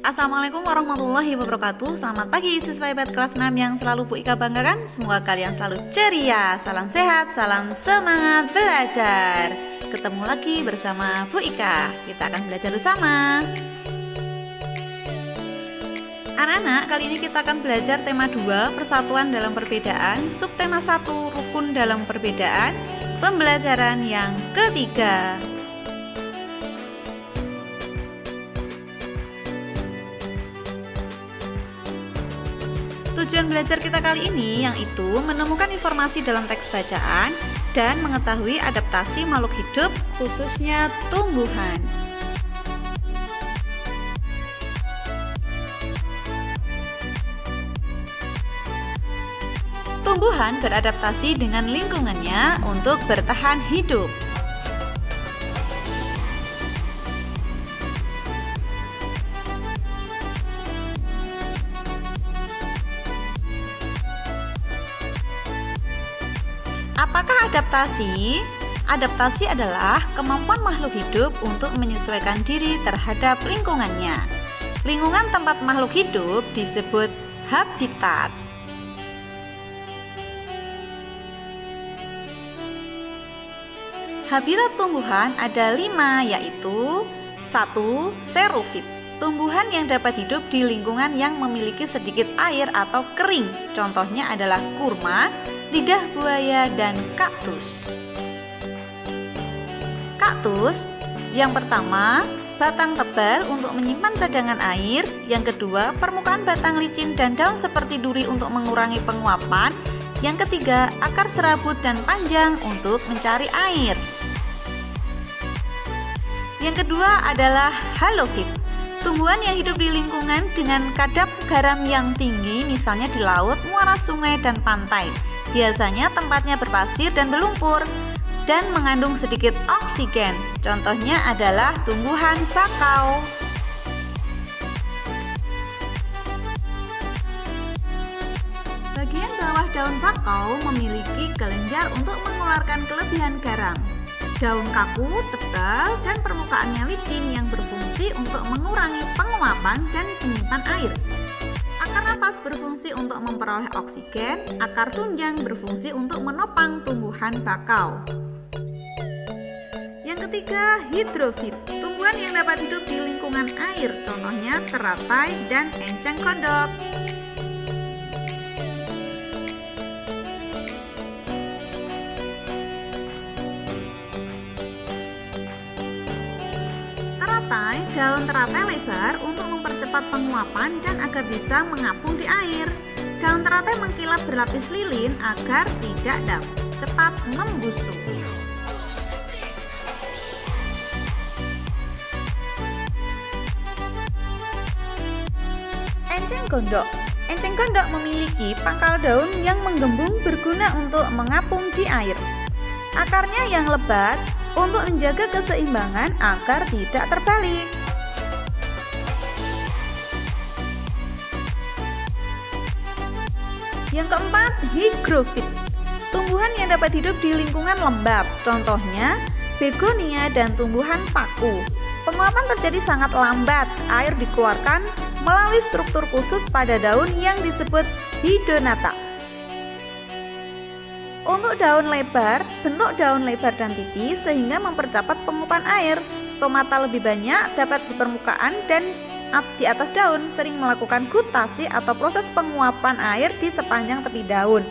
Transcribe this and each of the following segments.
Assalamualaikum warahmatullahi wabarakatuh. Selamat pagi siswa hebat kelas 6 yang selalu Bu Ika banggakan. Semoga kalian selalu ceria, salam sehat, salam semangat belajar. Ketemu lagi bersama Bu Ika. Kita akan belajar bersama. Anak-anak, kali ini kita akan belajar tema 2, persatuan dalam perbedaan, subtema 1, rukun dalam perbedaan, pembelajaran yang ketiga. Tujuan belajar kita kali ini yaitu menemukan informasi dalam teks bacaan dan mengetahui adaptasi makhluk hidup, khususnya tumbuhan. Tumbuhan beradaptasi dengan lingkungannya untuk bertahan hidup. Apakah adaptasi? Adaptasi adalah kemampuan makhluk hidup untuk menyesuaikan diri terhadap lingkungannya. Lingkungan tempat makhluk hidup disebut habitat. Habitat tumbuhan ada 5, yaitu 1. Xerophyte, tumbuhan yang dapat hidup di lingkungan yang memiliki sedikit air atau kering. Contohnya adalah kurma, lidah buaya, dan kaktus. Kaktus yang pertama, batang tebal untuk menyimpan cadangan air. Yang kedua, permukaan batang licin dan daun seperti duri untuk mengurangi penguapan. Yang ketiga, akar serabut dan panjang untuk mencari air. Yang kedua adalah halophyte, tumbuhan yang hidup di lingkungan dengan kadar garam yang tinggi, misalnya di laut, muara sungai, dan pantai. Biasanya tempatnya berpasir dan berlumpur dan mengandung sedikit oksigen. Contohnya adalah tumbuhan bakau. Bagian bawah daun bakau memiliki kelenjar untuk mengeluarkan kelebihan garam. Daun kaku, tebal, dan permukaannya licin yang berfungsi untuk mengurangi penguapan dan penyimpan air. Akar nafas berfungsi untuk memperoleh oksigen, akar tunjang berfungsi untuk menopang tumbuhan bakau. Yang ketiga, hidrofit, tumbuhan yang dapat hidup di lingkungan air, contohnya teratai dan enceng gondok. Daun teratai lebar untuk mempercepat penguapan dan agar bisa mengapung di air. Daun teratai mengkilap berlapis lilin agar tidak cepat membusuk. Enceng gondok. Enceng gondok memiliki pangkal daun yang menggembung berguna untuk mengapung di air. Akarnya yang lebat untuk menjaga keseimbangan agar tidak terbalik. Yang keempat, hygrofit, tumbuhan yang dapat hidup di lingkungan lembab, contohnya begonia dan tumbuhan paku. Penguapan terjadi sangat lambat, air dikeluarkan melalui struktur khusus pada daun yang disebut hidonata. Untuk daun lebar, bentuk daun lebar dan tipis sehingga mempercepat penguapan air. Stomata lebih banyak dapat di permukaan dan di atas daun, sering melakukan gutasi atau proses penguapan air di sepanjang tepi daun.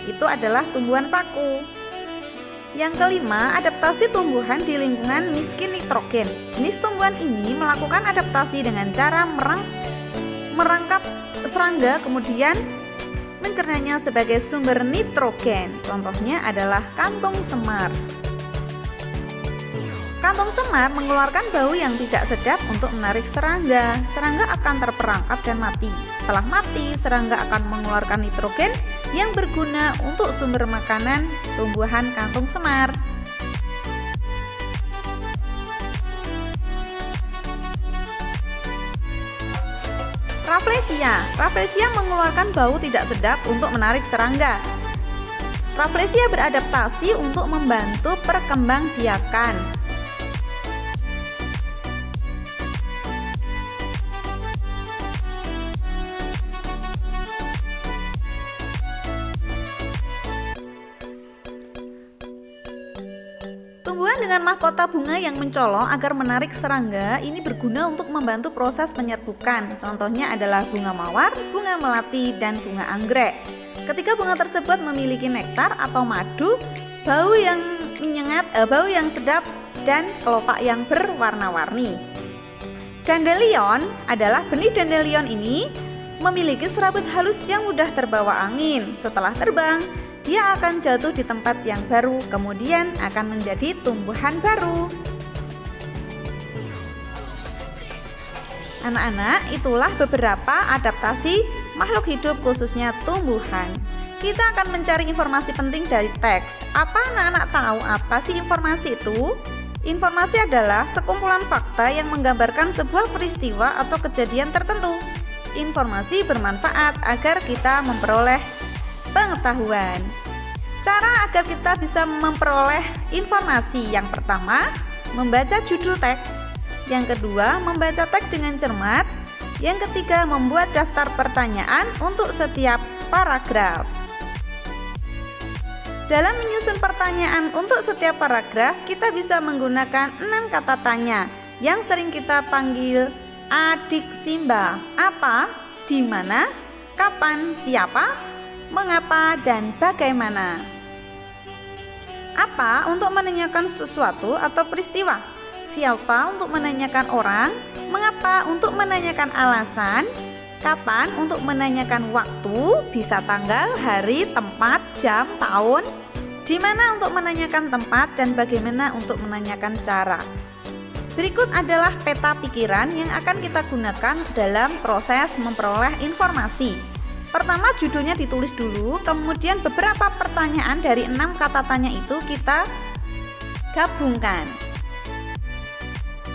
Itu adalah tumbuhan paku. Yang kelima, adaptasi tumbuhan di lingkungan miskin nitrogen. Jenis tumbuhan ini melakukan adaptasi dengan cara merangkap serangga kemudian mencernanya sebagai sumber nitrogen. Contohnya adalah kantung semar. Kantung semar mengeluarkan bau yang tidak sedap untuk menarik serangga. Serangga akan terperangkap dan mati. Setelah mati, serangga akan mengeluarkan nitrogen yang berguna untuk sumber makanan tumbuhan kantung semar. Rafflesia mengeluarkan bau tidak sedap untuk menarik serangga. Rafflesia beradaptasi untuk membantu perkembangbiakan. Tumbuhan dengan mahkota bunga yang mencolok agar menarik serangga ini berguna untuk membantu proses penyerbukan. Contohnya adalah bunga mawar, bunga melati, dan bunga anggrek. Ketika bunga tersebut memiliki nektar atau madu, bau yang menyengat, bau yang sedap, dan kelopak yang berwarna-warni. Dandelion adalah benih dandelion ini memiliki serabut halus yang mudah terbawa angin. Setelah terbang, dia akan jatuh di tempat yang baru, kemudian akan menjadi tumbuhan baru. Anak-anak, itulah beberapa adaptasi makhluk hidup khususnya tumbuhan. Kita akan mencari informasi penting dari teks. Apa anak-anak tahu apa sih informasi itu? Informasi adalah sekumpulan fakta yang menggambarkan sebuah peristiwa atau kejadian tertentu. Informasi bermanfaat agar kita memperoleh pengetahuan. Cara agar kita bisa memperoleh informasi: yang pertama, membaca judul teks. Yang kedua, membaca teks dengan cermat. Yang ketiga, membuat daftar pertanyaan untuk setiap paragraf. Dalam menyusun pertanyaan untuk setiap paragraf, kita bisa menggunakan 6 kata tanya yang sering kita panggil adik Simba. Apa, di mana, kapan, siapa, mengapa, dan bagaimana. Apa untuk menanyakan sesuatu atau peristiwa. Siapa untuk menanyakan orang. Mengapa untuk menanyakan alasan. Kapan untuk menanyakan waktu, bisa tanggal, hari, tempat, jam, tahun. Di mana untuk menanyakan tempat, dan bagaimana untuk menanyakan cara. Berikut adalah peta pikiran yang akan kita gunakan dalam proses memperoleh informasi. Pertama, judulnya ditulis dulu, kemudian beberapa pertanyaan dari 6 kata tanya itu kita gabungkan.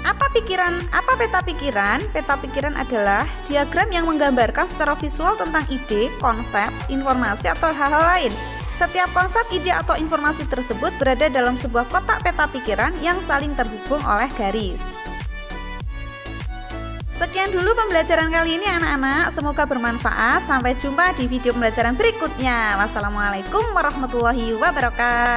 Apa peta pikiran? Peta pikiran adalah diagram yang menggambarkan secara visual tentang ide, konsep, informasi, atau hal-hal lain. Setiap konsep, ide, atau informasi tersebut berada dalam sebuah kotak peta pikiran yang saling terhubung oleh garis. Sekian dulu pembelajaran kali ini anak-anak, semoga bermanfaat. Sampai jumpa di video pembelajaran berikutnya. Wassalamualaikum warahmatullahi wabarakatuh.